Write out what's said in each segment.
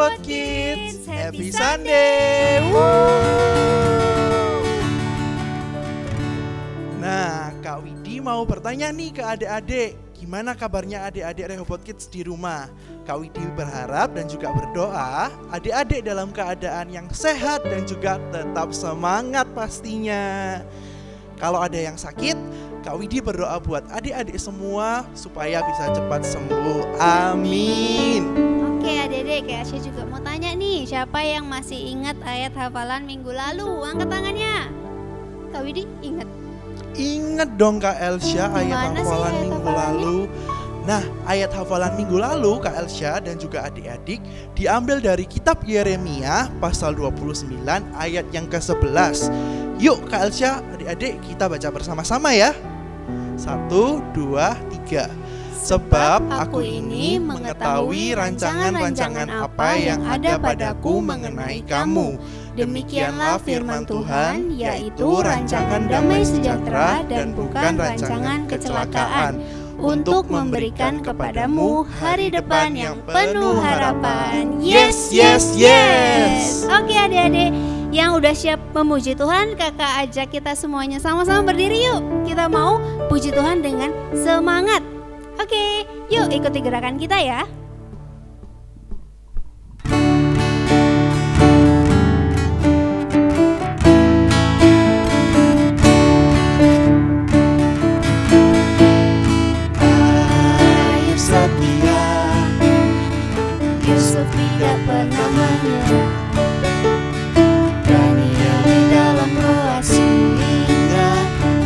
Rehoboth Kids, happy Sunday. Woo! Nah, Kak Widi mau bertanya nih ke adik-adik, gimana kabarnya adik-adik Rehoboth Kids di rumah? Kak Widi berharap dan juga berdoa adik-adik dalam keadaan yang sehat dan juga tetap semangat pastinya. Kalau ada yang sakit, Kak Widi berdoa buat adik-adik semua supaya bisa cepat sembuh. Amin. Oke adik-adik, Kak Asya juga mau tanya nih, siapa yang masih ingat ayat hafalan minggu lalu? Angkat tangannya. Kak Widi ingat? Ingat dong Kak Elsya ayat hafalan minggu lalu. Nah, ayat hafalan minggu lalu Kak Elsya dan juga adik-adik diambil dari kitab Yeremia pasal 29 ayat yang ke-11. Yuk Kak Elsya, adik-adik kita baca bersama-sama ya. 1, 2, 3. Sebab aku ini mengetahui rancangan-rancangan apa yang ada padaku mengenai kamu. Demikianlah firman Tuhan, yaitu rancangan damai sejahtera dan bukan rancangan kecelakaan, untuk memberikan kepadamu hari depan yang penuh harapan. Yes, yes, yes. Oke adik-adik yang udah siap memuji Tuhan, kakak ajak kita semuanya sama-sama berdiri yuk. Kita mau puji Tuhan dengan semangat. Oke, yuk ikuti gerakan kita ya. Ayub setia, Yusuf tidak pernah menyerah. Daniel di dalam gua singa,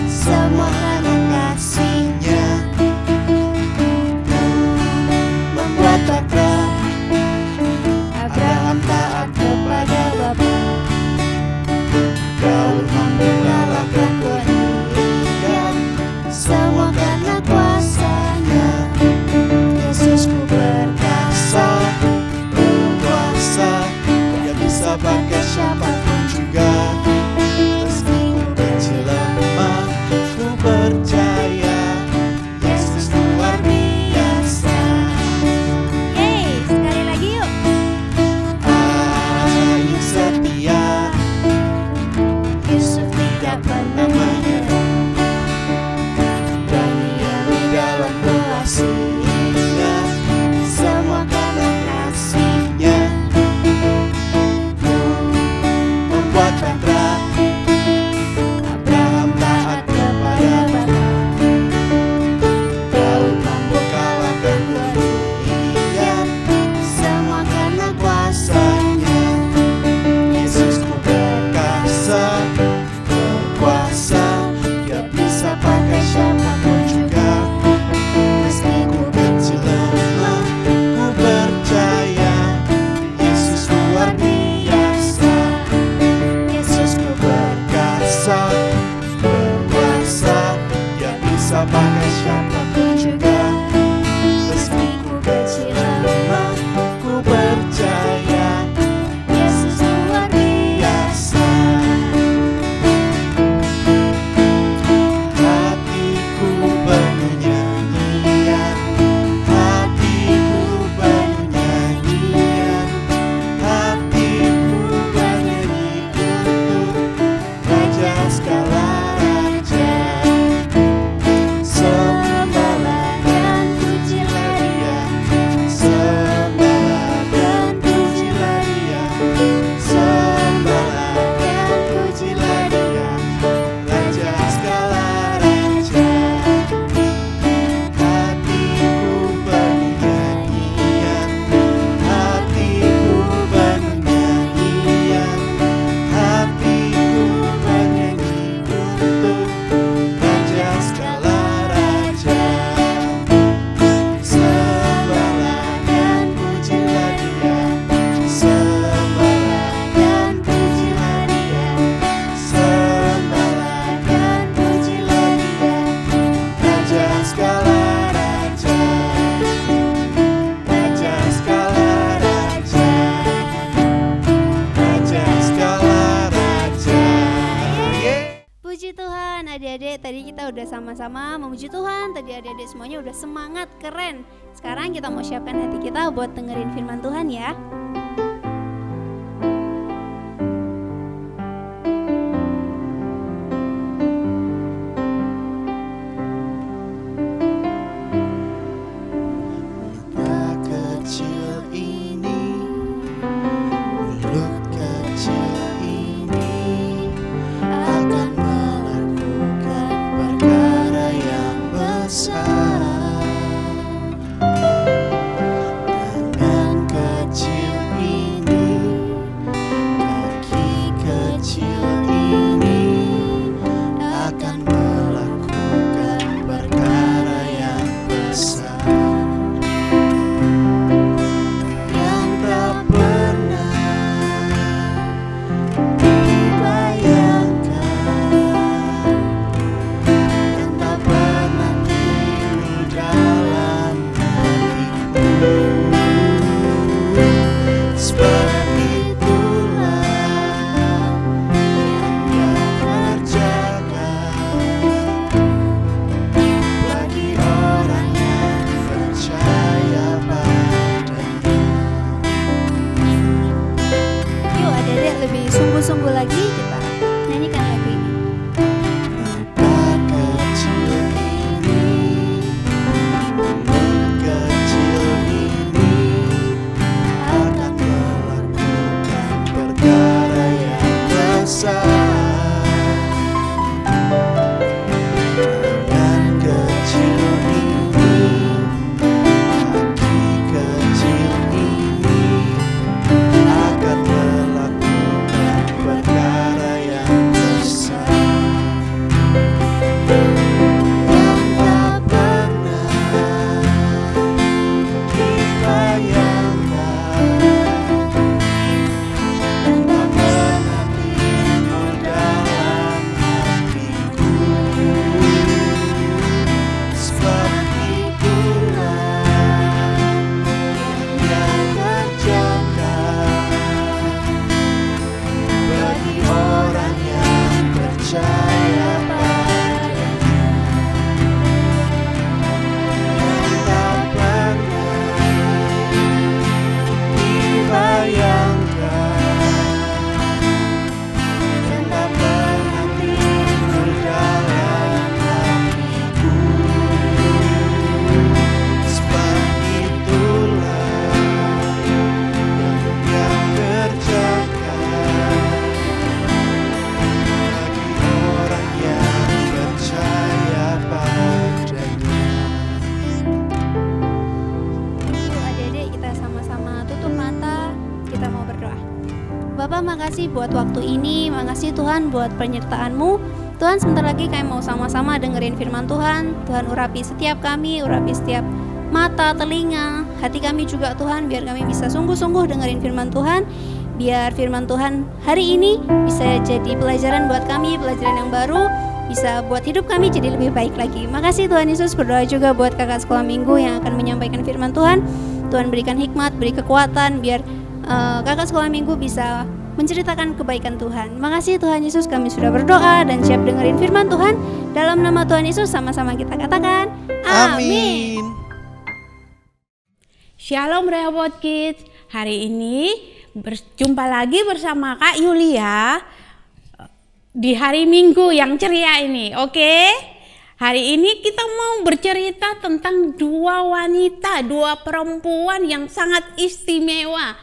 semua anak kasihnya membuat berkah. Abraham taat kepada Bapa, Daud membelalakan Goliat, semua karena kuasanya. Yesusku berkasa, berkuasa, Dia bisa pakai siapapun juga. Meski ku kecil lemah, ku percaya Yesus luar biasa. Yeay, sekali lagi yuk. Ayub setia, Yusuf tidak pernah menyerah. Daniel di dalam gua singa, semua karena kasihnya membuat bentrak. Abraham taat kepada Bapa, Daud mampu kalahkan Goliat, semua karena kuasanya. Yesusku berkasa, berkuasa, Dia bisa pakai siapapun juga. Meski ku kecil lemah, ku percaya Yesus luar biasa. Yesusku berkasa, berkuasa, Dia bisa pakai siapapun juga. Meski ku kecil lemah, ku percaya Yesus luar biasa. Hatiku penuh nyanyian, hatiku penuh nyanyian, hatiku bernyanyi untuk Raja segala raja. Sembahlah dan pujilah Dia, sembahlah dan pujilah Dia, sembahlah dan pujilah Dia, Raja segala raja. Hatiku penuh nyanyian, hatiku penuh nyanyian, hatiku bernyanyi untuk Raja segala raja. Sembahlah dan pujilah Dia, sembahlah dan pujilah Dia, sembahlah dan pujilah Dia, Raja segala raja, Raja segala raja, Raja segala raja. Puji Tuhan adik-adik, tadi kita udah sama-sama memuji Tuhan. Tadi adik-adik semuanya udah semangat, keren. Sekarang kita mau siapkan hati kita buat dengerin firman Tuhan ya. besar. Tangan kecil ini, kaki kecil ini akan melakukan perkara yang besar yang tak pernah dibayangkan, yang tak pernah timbul dalam hatiku. Sebab itulah yang Kau kerjakan bagi orang yang percaya padanya. Yuk adik-adik lebih sungguh-sungguh lagi kita nyanyikan lagu ini. Mata kecil ini, mulut kecil ini akan melakukan perkara yang besar. Tangan kecil ini, kaki kecil ini akan melakukan perkara yang besar yang tak pernah dibayangkan, yang tak pernah timbul dalam hatiku. Sebab itulah yang kerjakan bagi orang yang percaya padanya, yang tak pernah dibayangkan, yang tak pernah timbul dalam hatiku. Sebab itulah yang kerjakan bagi orang yang percaya padanya. Yuk adik-adik kita sama-sama tutup mata, kita mau berdoa. Bapak makasih buat waktu ini, makasih Tuhan buat penyertaan-Mu. Tuhan sebentar lagi kami mau sama-sama dengerin firman Tuhan. Tuhan urapi setiap kami, urapi setiap mata, telinga, hati kami juga Tuhan, biar kami bisa sungguh-sungguh dengerin firman Tuhan. Biar firman Tuhan hari ini bisa jadi pelajaran buat kami, pelajaran yang baru, bisa buat hidup kami jadi lebih baik lagi. Makasih Tuhan Yesus, berdoa juga buat kakak sekolah minggu yang akan menyampaikan firman Tuhan. Tuhan berikan hikmat, beri kekuatan, biar kakak sekolah minggu bisa menceritakan kebaikan Tuhan. Makasih Tuhan Yesus, kami sudah berdoa dan siap dengerin firman Tuhan. Dalam nama Tuhan Yesus sama-sama kita katakan amin. Shalom Rehoboth Kids. Hari ini berjumpa lagi bersama Kak Yulia di hari Minggu yang ceria ini. Oke? Hari ini kita mau bercerita tentang dua wanita, dua perempuan yang sangat istimewa.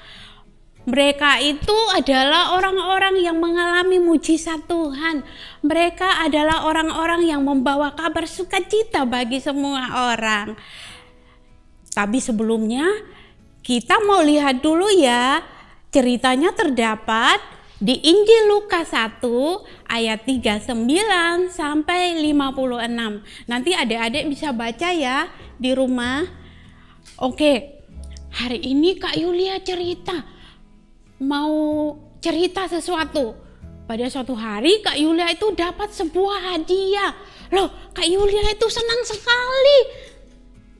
Mereka itu adalah orang-orang yang mengalami mujizat Tuhan. Mereka adalah orang-orang yang membawa kabar sukacita bagi semua orang. Tapi sebelumnya kita mau lihat dulu ya, ceritanya terdapat di Injil Lukas 1 ayat 39 sampai 56. Nanti adik-adik bisa baca ya di rumah. Oke, hari ini Kak Yulia mau cerita sesuatu. Pada suatu hari Kak Yulia itu dapat sebuah hadiah. Loh, Kak Yulia itu senang sekali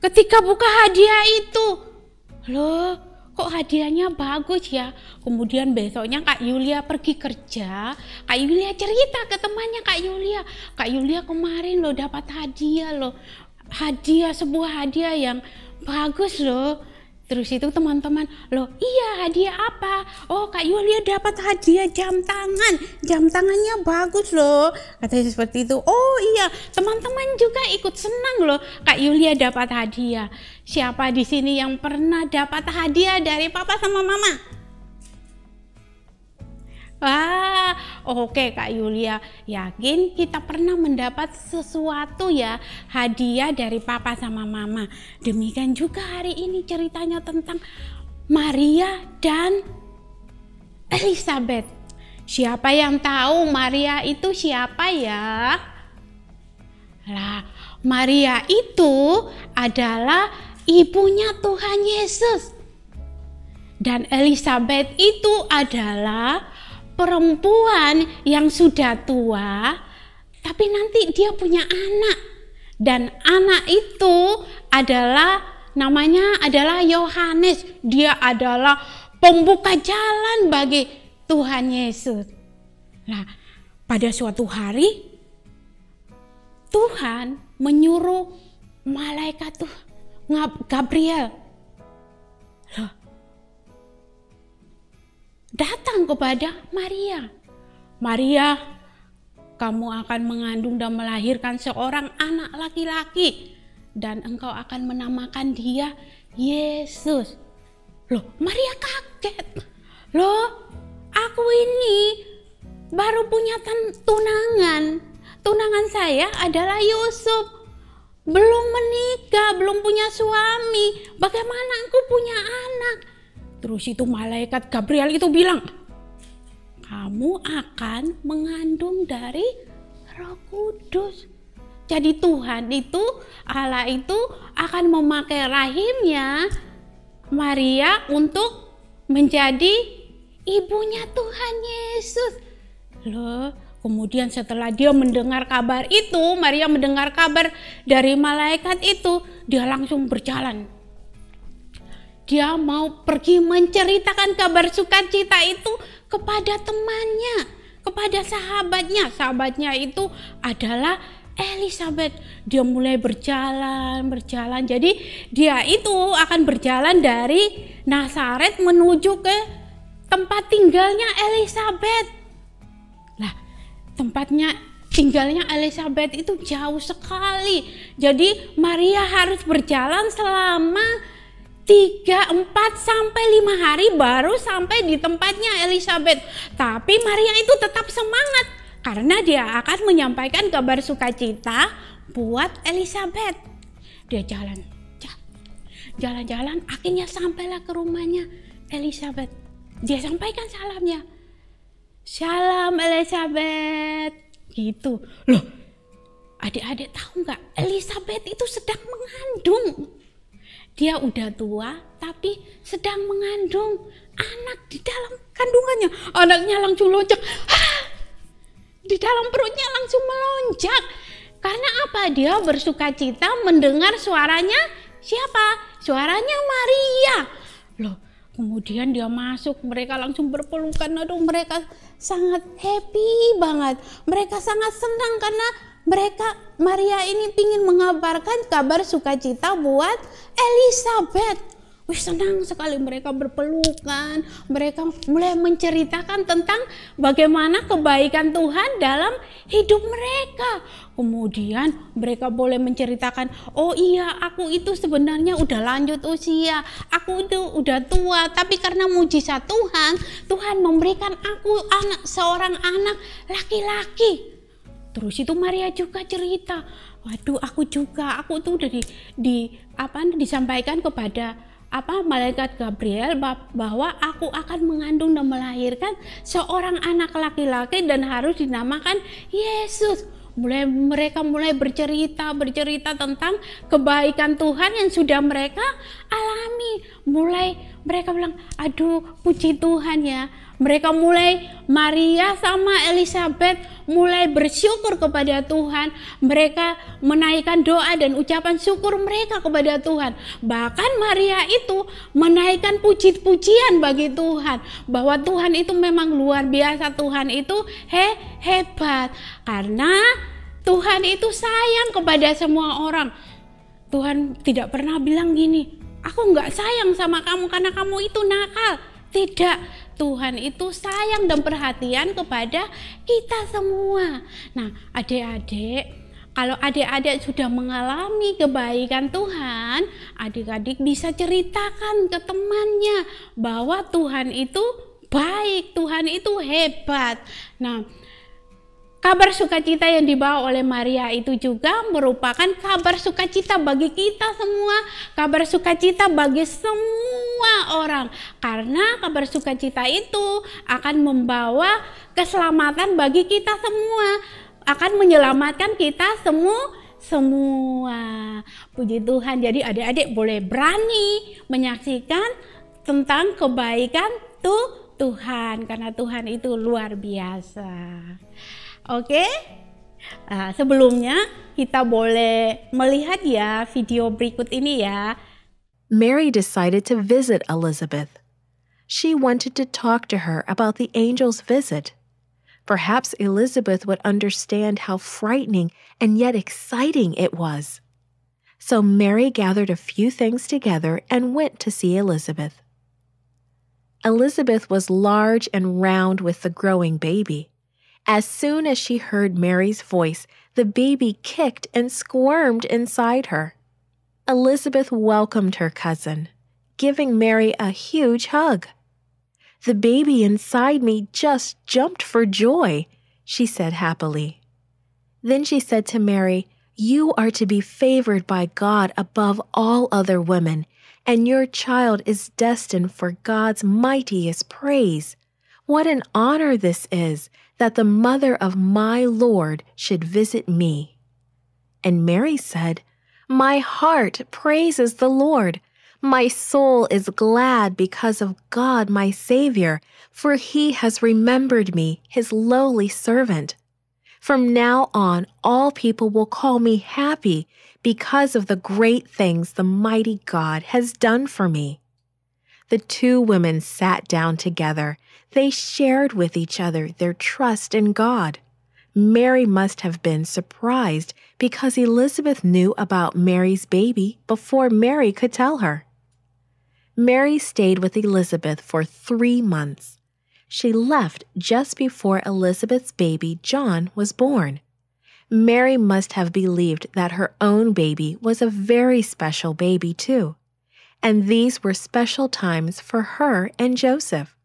ketika buka hadiah itu. Loh, kok hadiahnya bagus ya. Kemudian besoknya Kak Yulia pergi kerja. Kak Yulia cerita ke temannya Kak Yulia kemarin loh dapat hadiah loh. Sebuah hadiah yang bagus loh. Terus itu teman-teman, loh iya hadiah apa? Oh Kak Yulia dapat hadiah jam tangan. Jam tangannya bagus loh. Katanya seperti itu. Oh iya, teman-teman juga ikut senang loh Kak Yulia dapat hadiah. Siapa di sini yang pernah dapat hadiah dari papa sama mama? Oke Kak Yulia, yakin kita pernah mendapat sesuatu ya, hadiah dari papa sama mama. Demikian juga hari ini ceritanya tentang Maria dan Elizabeth. Siapa yang tahu Maria itu siapa ya? Lah, Maria itu adalah ibunya Tuhan Yesus. Dan Elizabeth itu adalah perempuan yang sudah tua, tapi nanti dia punya anak. Dan anak itu namanya adalah Yohanes. Dia adalah pembuka jalan bagi Tuhan Yesus. Nah, pada suatu hari Tuhan menyuruh malaikat Gabriel datang kepada Maria. Maria, kamu akan mengandung dan melahirkan seorang anak laki-laki dan engkau akan menamakan dia Yesus. Loh, Maria kaget. Loh, aku ini baru punya tunangan. Tunangan saya adalah Yusuf. Belum menikah, belum punya suami. Bagaimana aku punya anak? Terus itu malaikat Gabriel itu bilang, kamu akan mengandung dari Roh Kudus. Jadi Tuhan itu, Allah itu akan memakai rahimnya Maria untuk menjadi ibunya Tuhan Yesus. Loh, kemudian setelah dia mendengar kabar itu, Maria mendengar kabar dari malaikat itu, dia langsung berjalan. Dia mau pergi menceritakan kabar sukacita itu kepada temannya, kepada sahabatnya. Sahabatnya itu adalah Elizabeth. Dia mulai berjalan. Jadi dia itu akan berjalan dari Nazaret menuju ke tempat tinggalnya Elizabeth. Lah, tempatnya tinggalnya Elizabeth itu jauh sekali. Jadi Maria harus berjalan selama 3, 4, sampai 5 hari baru sampai di tempatnya Elizabeth. Tapi Maria itu tetap semangat karena dia akan menyampaikan kabar sukacita buat Elizabeth. Dia jalan, akhirnya sampailah ke rumahnya Elizabeth. Dia sampaikan salamnya. Salam Elizabeth. Gitu. Loh, adik-adik tahu nggak? Elizabeth itu sedang mengandung. Dia udah tua tapi sedang mengandung anak di dalam kandungannya. Anaknya langsung loncat. Di dalam perutnya langsung melonjak. Karena apa? Dia bersukacita mendengar suaranya siapa? Suaranya Maria. Loh, kemudian dia masuk, mereka langsung berpelukan. Aduh, mereka sangat happy banget. Mereka sangat senang karena Maria ini ingin mengabarkan kabar sukacita buat Elizabeth. Wih, senang sekali mereka berpelukan. Mereka mulai menceritakan tentang bagaimana kebaikan Tuhan dalam hidup mereka. Kemudian mereka boleh menceritakan, oh iya, aku itu sebenarnya udah lanjut usia. Aku itu udah tua, tapi karena mujizat Tuhan memberikan aku seorang anak laki-laki. Terus itu Maria juga cerita, waduh, aku tuh udah disampaikan kepada malaikat Gabriel bahwa aku akan mengandung dan melahirkan seorang anak laki-laki dan harus dinamakan Yesus. Mereka mulai bercerita tentang kebaikan Tuhan yang sudah mereka alami. Mereka bilang, aduh, puji Tuhan ya. Maria sama Elizabeth mulai bersyukur kepada Tuhan. Mereka menaikkan doa dan ucapan syukur mereka kepada Tuhan. Bahkan Maria itu menaikkan puji-pujian bagi Tuhan, bahwa Tuhan itu memang luar biasa. Tuhan itu hebat karena Tuhan itu sayang kepada semua orang. Tuhan tidak pernah bilang gini, aku nggak sayang sama kamu karena kamu itu nakal. Tidak, Tuhan itu sayang dan perhatian kepada kita semua. Nah, adik-adik, kalau adik-adik sudah mengalami kebaikan Tuhan, adik-adik bisa ceritakan ke temannya bahwa Tuhan itu baik, Tuhan itu hebat. Nah, kabar sukacita yang dibawa oleh Maria itu juga merupakan kabar sukacita bagi kita semua, kabar sukacita bagi semua orang. Karena kabar sukacita itu akan membawa keselamatan bagi kita semua, akan menyelamatkan kita semua. Puji Tuhan. Jadi adik-adik boleh berani menyaksikan tentang kebaikan Tuhan, karena Tuhan itu luar biasa. Oke, sebelumnya kita boleh melihat ya video berikut ini ya. Mary decided to visit Elizabeth. She wanted to talk to her about the angel's visit. Perhaps Elizabeth would understand how frightening and yet exciting it was. So Mary gathered a few things together and went to see Elizabeth. Elizabeth was large and round with the growing baby. As soon as she heard Mary's voice, the baby kicked and squirmed inside her. Elizabeth welcomed her cousin, giving Mary a huge hug. "The baby inside me just jumped for joy," she said happily. Then she said to Mary, "You are to be favored by God above all other women, and your child is destined for God's mightiest praise. What an honor this is, that the mother of my Lord should visit me." And Mary said, "My heart praises the Lord. My soul is glad because of God my Savior, for he has remembered me, his lowly servant. From now on, all people will call me happy because of the great things the mighty God has done for me." The two women sat down together. They shared with each other their trust in God. Mary must have been surprised because Elizabeth knew about Mary's baby before Mary could tell her. Mary stayed with Elizabeth for 3 months. She left just before Elizabeth's baby John was born. Mary must have believed that her own baby was a very special baby too. And these were special times for her and Joseph.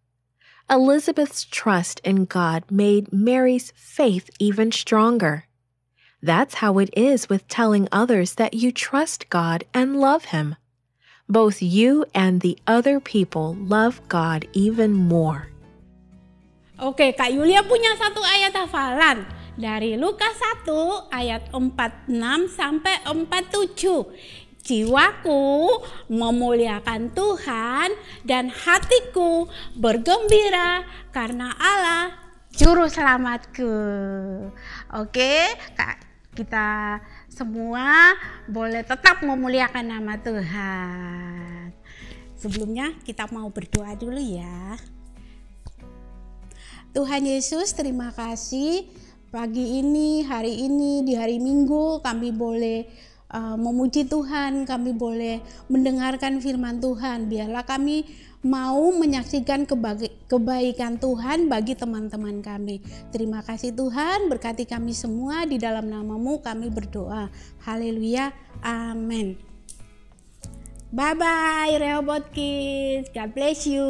Elizabeth's trust in God made Mary's faith even stronger. That's how it is with telling others that you trust God and love Him. Both you and the other people love God even more. Oke, Kak Yulia punya satu ayat hafalan dari Lukas 1 ayat 46 sampai 47. "Jiwaku memuliakan Tuhan dan hatiku bergembira karena Allah juru selamatku." Oke, kita semua boleh tetap memuliakan nama Tuhan. Sebelumnya kita mau berdoa dulu ya. Tuhan Yesus, terima kasih pagi ini, hari ini, di hari Minggu kami boleh memuji Tuhan, kami boleh mendengarkan firman Tuhan. Biarlah kami mau menyaksikan kebaikan Tuhan bagi teman-teman kami. Terima kasih Tuhan, berkati kami semua, di dalam nama-Mu kami berdoa. Haleluya, amin. Bye-bye Rehoboth Kids, God bless you.